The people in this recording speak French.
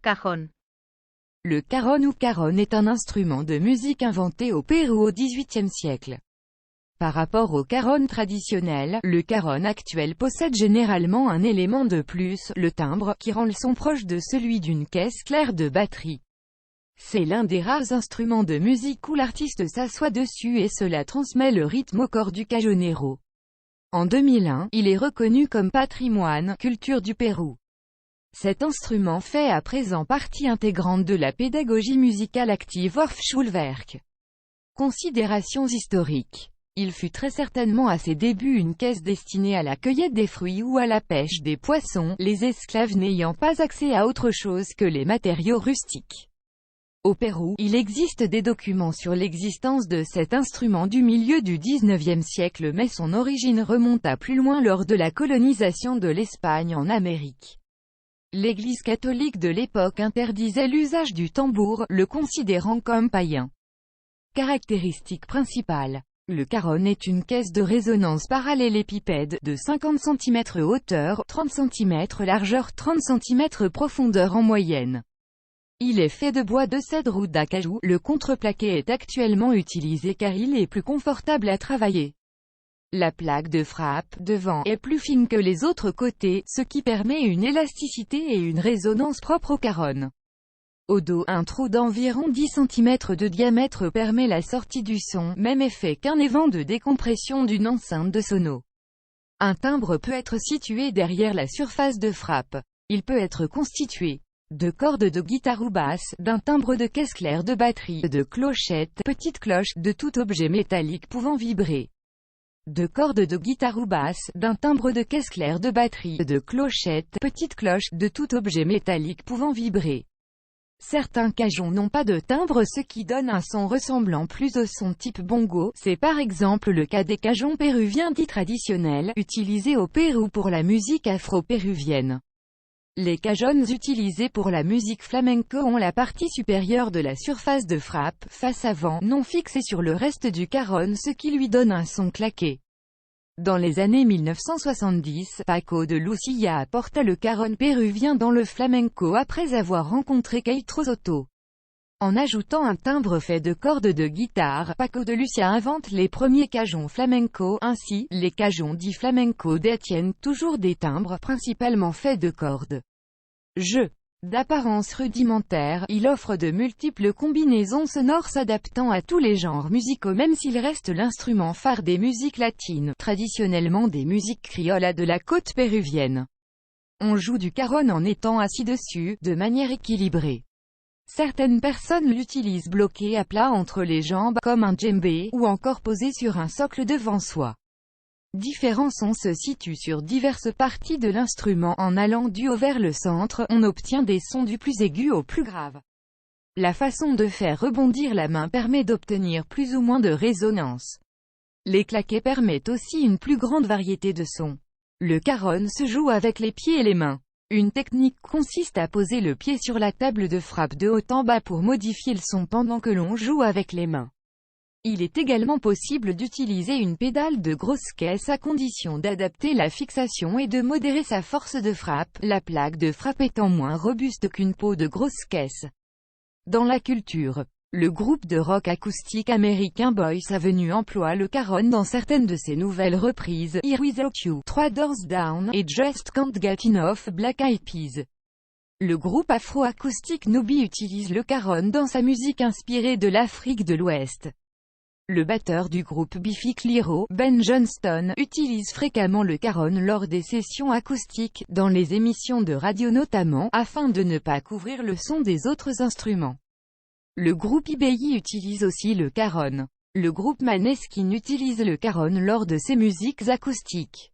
Cajón. Le cajon ou cajon est un instrument de musique inventé au Pérou au XVIIIe siècle. Par rapport au cajon traditionnel, le cajon actuel possède généralement un élément de plus, le timbre, qui rend le son proche de celui d'une caisse claire de batterie. C'est l'un des rares instruments de musique où l'artiste s'assoit dessus et cela transmet le rythme au corps du cajonero. En 2001, il est reconnu comme patrimoine culture du Pérou. Cet instrument fait à présent partie intégrante de la pédagogie musicale active Schulwerk. Considérations historiques. Il fut très certainement à ses débuts une caisse destinée à la cueillette des fruits ou à la pêche des poissons, les esclaves n'ayant pas accès à autre chose que les matériaux rustiques. Au Pérou, il existe des documents sur l'existence de cet instrument du milieu du XIXe siècle mais son origine remonte à plus loin lors de la colonisation de l'Espagne en Amérique. L'Église catholique de l'époque interdisait l'usage du tambour, le considérant comme païen. Caractéristique principale. Le cajon est une caisse de résonance parallélépipède, de 50 cm hauteur, 30 cm largeur, 30 cm profondeur en moyenne. Il est fait de bois de cèdre ou d'acajou. Le contreplaqué est actuellement utilisé car il est plus confortable à travailler. La plaque de frappe, devant, est plus fine que les autres côtés, ce qui permet une élasticité et une résonance propre au cajon. Au dos, un trou d'environ 10 cm de diamètre permet la sortie du son, même effet qu'un évent de décompression d'une enceinte de sono. Un timbre peut être situé derrière la surface de frappe. Il peut être constitué de cordes de guitare ou basse, d'un timbre de caisse claire de batterie, de clochettes, petites cloches, de tout objet métallique pouvant vibrer. De cordes de guitare ou basse, d'un timbre de caisse claire de batterie, de clochettes, petites cloches, de tout objet métallique pouvant vibrer. Certains cajons n'ont pas de timbre ce qui donne un son ressemblant plus au son type bongo, c'est par exemple le cas des cajons péruviens dits traditionnels, utilisés au Pérou pour la musique afro-péruvienne. Les cajones utilisés pour la musique flamenco ont la partie supérieure de la surface de frappe, face avant, non fixée sur le reste du cajon ce qui lui donne un son claqué. Dans les années 1970, Paco de Lucía apporta le cajon péruvien dans le flamenco après avoir rencontré Keitro Soto. En ajoutant un timbre fait de cordes de guitare, Paco de Lucía invente les premiers cajons flamenco. Ainsi, les cajons dits flamenco détiennent toujours des timbres principalement faits de cordes. D'apparence rudimentaire, il offre de multiples combinaisons sonores s'adaptant à tous les genres musicaux même s'il reste l'instrument phare des musiques latines, traditionnellement des musiques criollas de la côte péruvienne. On joue du cajon en étant assis dessus, de manière équilibrée. Certaines personnes l'utilisent bloqué à plat entre les jambes, comme un djembé, ou encore posé sur un socle devant soi. Différents sons se situent sur diverses parties de l'instrument. En allant du haut vers le centre, on obtient des sons du plus aigu au plus grave. La façon de faire rebondir la main permet d'obtenir plus ou moins de résonance. Les claquets permettent aussi une plus grande variété de sons. Le cajon se joue avec les pieds et les mains. Une technique consiste à poser le pied sur la table de frappe de haut en bas pour modifier le son pendant que l'on joue avec les mains. Il est également possible d'utiliser une pédale de grosse caisse à condition d'adapter la fixation et de modérer sa force de frappe, la plaque de frappe étant moins robuste qu'une peau de grosse caisse. Dans la culture, le groupe de rock acoustique américain Boys Avenue emploie le cajon dans certaines de ses nouvelles reprises, Here Without You, 3 Doors Down, et Just Can't Get Enough, Black Eyed Peas. Le groupe afro-acoustique Nubi utilise le cajon dans sa musique inspirée de l'Afrique de l'Ouest. Le batteur du groupe Biffy Clyro, Ben Johnston, utilise fréquemment le cajon lors des sessions acoustiques, dans les émissions de radio notamment, afin de ne pas couvrir le son des autres instruments. Le groupe Ibeyi utilise aussi le cajon. Le groupe Maneskin utilise le cajon lors de ses musiques acoustiques.